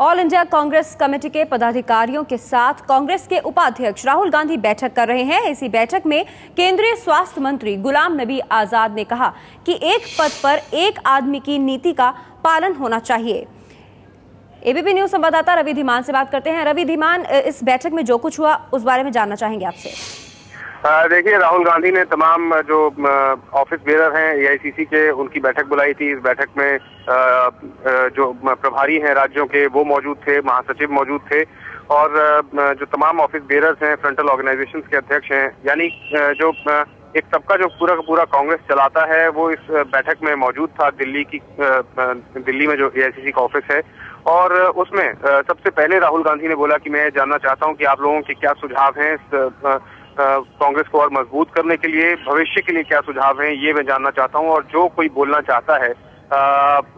All India Congress committee के पदाधिकारियों के साथ कांग्रेस के उपाध्यक्ष राहुल गांधी बैठक कर रहे हैं। इसी बैठक में केंद्रीय स्वास्थ्य मंत्री गुलाम नबी आजाद ने कहा कि एक पद पर एक आदमी की नीति का पालन होना चाहिए। एबीपी न्यूज संवाददाता रवि धीमान से बात करते हैं। रवि धीमान, इस बैठक में जो कुछ हुआ उस बारे में जानना चाहेंगे आपसे। देखिए, राहुल गांधी ने तमाम जो ऑफिस बेरर हैं एआईसीसी के, उनकी बैठक बुलाई थी। इस बैठक में जो प्रभारी हैं राज्यों के वो मौजूद थे, महासचिव मौजूद थे और जो तमाम ऑफिस बेरर्स हैं, फ्रंटल ऑर्गेनाइजेशंस के अध्यक्ष हैं, यानी जो एक सबका जो पूरा का पूरा कांग्रेस चलाता है वो इस बैठक में मौजूद था। दिल्ली में जो एआईसीसी का ऑफिस है और उसमें सबसे पहले राहुल गांधी ने बोला कि मैं जानना चाहता हूं कि आप लोगों के क्या सुझाव हैं इस कांग्रेस को और मजबूत करने के लिए, भविष्य के लिए क्या सुझाव हैं, ये मैं जानना चाहता हूं। और जो कोई बोलना चाहता है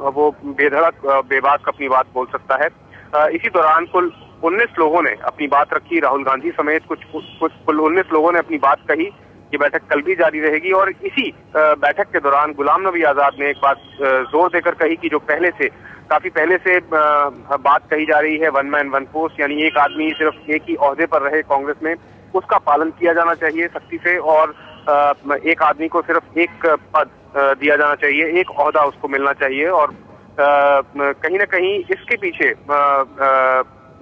वो बेधड़क बेबाक अपनी बात बोल सकता है। इसी दौरान कुल 19 लोगों ने अपनी बात रखी, राहुल गांधी समेत कुल 19 लोगों ने अपनी बात कही। ये बैठक कल भी जारी रहेगी और इसी बैठक के दौरान गुलाम नबी आजाद ने एक बात जोर देकर कही कि जो काफी पहले से बात कही जा रही है, वन मैन वन पोस्ट, यानी एक आदमी सिर्फ एक ही ओहदे पर रहे कांग्रेस में, उसका पालन किया जाना चाहिए सख्ती से और एक आदमी को सिर्फ एक पद दिया जाना चाहिए, एक ओहदा उसको मिलना चाहिए। और कहीं ना कहीं इसके पीछे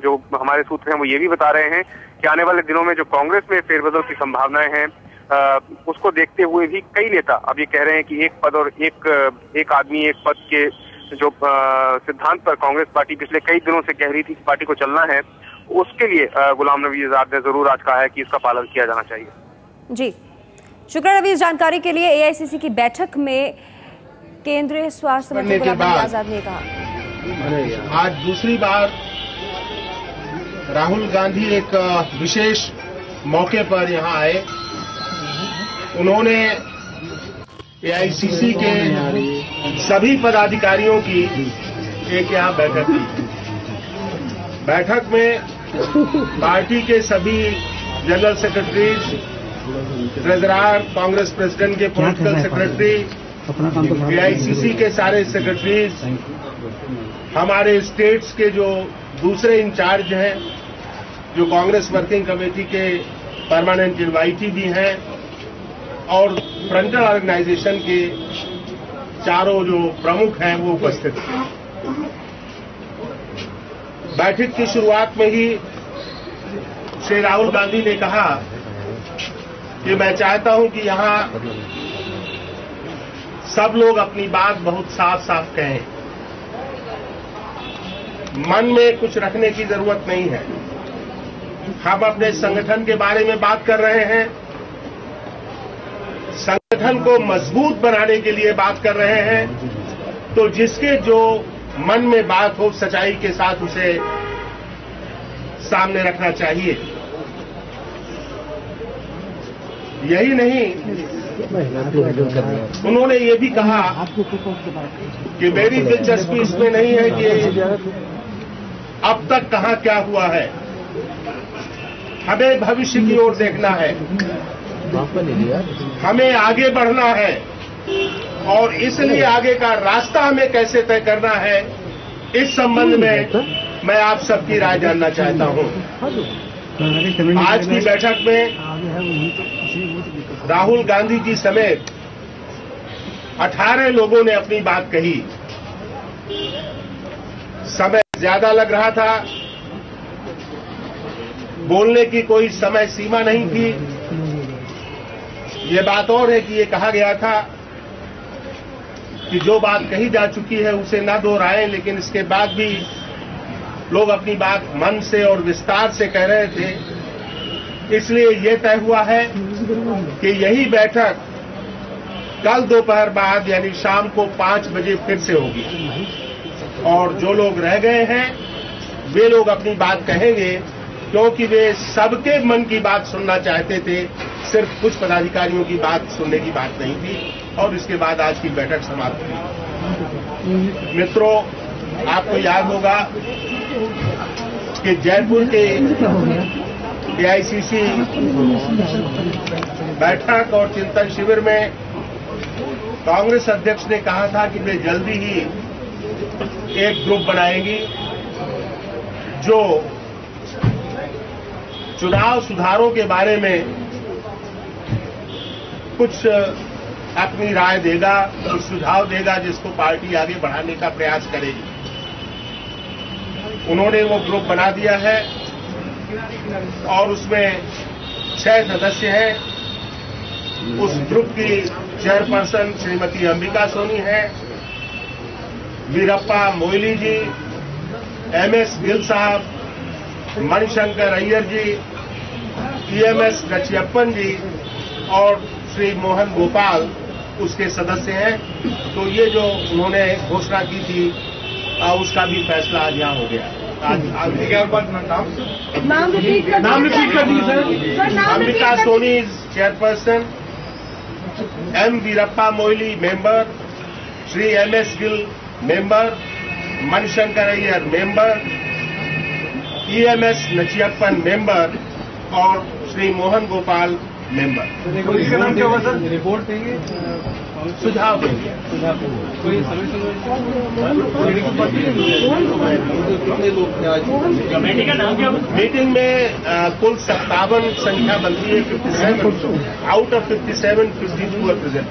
जो हमारे सूत्र हैं वो ये भी बता रहे हैं कि आने वाले दिनों में जो कांग्रेस में फेरबदल की संभावनाएं हैं उसको देखते हुए भी कई नेता अब ये कह रहे हैं कि एक पद और एक आदमी एक पद के जो सिद्धांत पर कांग्रेस पार्टी पिछले कई दिनों से कह रही थी कि पार्टी को चलना है, उसके लिए गुलाम नबी आजाद ने जरूर आज कहा है कि इसका पालन किया जाना चाहिए। जी, शुक्रिया रवि। इस जानकारी के लिए एआईसीसी की बैठक में केंद्रीय स्वास्थ्य मंत्री गुलाम नबी आजाद ने कहा। आज दूसरी बार राहुल गांधी एक विशेष मौके पर यहां आए। उन्होंने एआईसीसी के सभी पदाधिकारियों की एक यहाँ बैठक की। बैठक में पार्टी के सभी general secretaries, treasurer, Congress president के पॉलिटिकल सेक्रेटरी, एआईसीसी के सारे सेक्रेटरीज, हमारे स्टेट्स के जो दूसरे इंचार्ज हैं, जो कांग्रेस वर्किंग कमेटी के परमानेंट इनवाइटी भी हैं और फ्रंटल ऑर्गेनाइजेशन के चारों जो प्रमुख हैं वो उपस्थित हैं। बैठक की शुरुआत में ही श्री राहुल गांधी ने कहा कि मैं चाहता हूं कि यहां सब लोग अपनी बात बहुत साफ साफ कहें, मन में कुछ रखने की जरूरत नहीं है। हम अपने संगठन के बारे में बात कर रहे हैं, संगठन को मजबूत बनाने के लिए बात कर रहे हैं, तो जिसके जो मन में बात हो सच्चाई के साथ उसे सामने रखना चाहिए। यही नहीं, उन्होंने ये भी कहा कि मेरी दिलचस्पी इसमें नहीं है कि अब तक कहां क्या हुआ है, हमें भविष्य की ओर देखना है, हमें आगे बढ़ना है और इसलिए आगे का रास्ता हमें कैसे तय करना है, इस संबंध में मैं आप सबकी राय जानना चाहता हूं। आज की बैठक में राहुल गांधी जी समेत 18 लोगों ने अपनी बात कही। समय ज्यादा लग रहा था, बोलने की कोई समय सीमा नहीं थी। ये बात और है कि ये कहा गया था कि जो बात कही जा चुकी है उसे न दोहराएं, लेकिन इसके बाद भी लोग अपनी बात मन से और विस्तार से कह रहे थे। इसलिए ये तय हुआ है कि यही बैठक कल दोपहर बाद यानी शाम को 5 बजे फिर से होगी और जो लोग रह गए हैं वे लोग अपनी बात कहेंगे, क्योंकि वे सबके मन की बात सुनना चाहते थे, सिर्फ कुछ पदाधिकारियों की बात सुनने की बात नहीं थी। और इसके बाद आज की बैठक समाप्त हुई। मित्रों, आपको याद होगा कि जयपुर के एआईसीसी बैठक और चिंतन शिविर में कांग्रेस अध्यक्ष ने कहा था कि वे जल्दी ही एक ग्रुप बनाएंगी जो चुनाव सुधारों के बारे में कुछ अपनी राय देगा, कुछ सुझाव देगा जिसको पार्टी आगे बढ़ाने का प्रयास करेगी। उन्होंने वो ग्रुप बना दिया है और उसमें 6 सदस्य हैं। उस ग्रुप की चेयरपर्सन श्रीमती अंबिका सोनी है, वीरप्पा मोइली जी, MS गिल साहब, मणिशंकर अय्यर जी, EMS नचियप्पन जी और श्री मोहन गोपाल उसके सदस्य हैं। तो ये जो उन्होंने घोषणा की थी उसका भी फैसला आज यहाँ हो गया। नाम रिपीट कर दीजिए sir. Ambika Soni chairperson, M Veerappa Moily member, Shri MS Gill member, Manishankar Aiyar member, EMS Natchiappan member और श्री मोहन गोपाल मेंबर। इसका नाम क्या होगा सर? रिपोर्ट देंगे, सुझाव देंगे। कोई कमेटी का नाम क्या होगा? मीटिंग में कुल 57 संख्या बनती है, 57 आउट ऑफ 57 52 प्रेजेंट।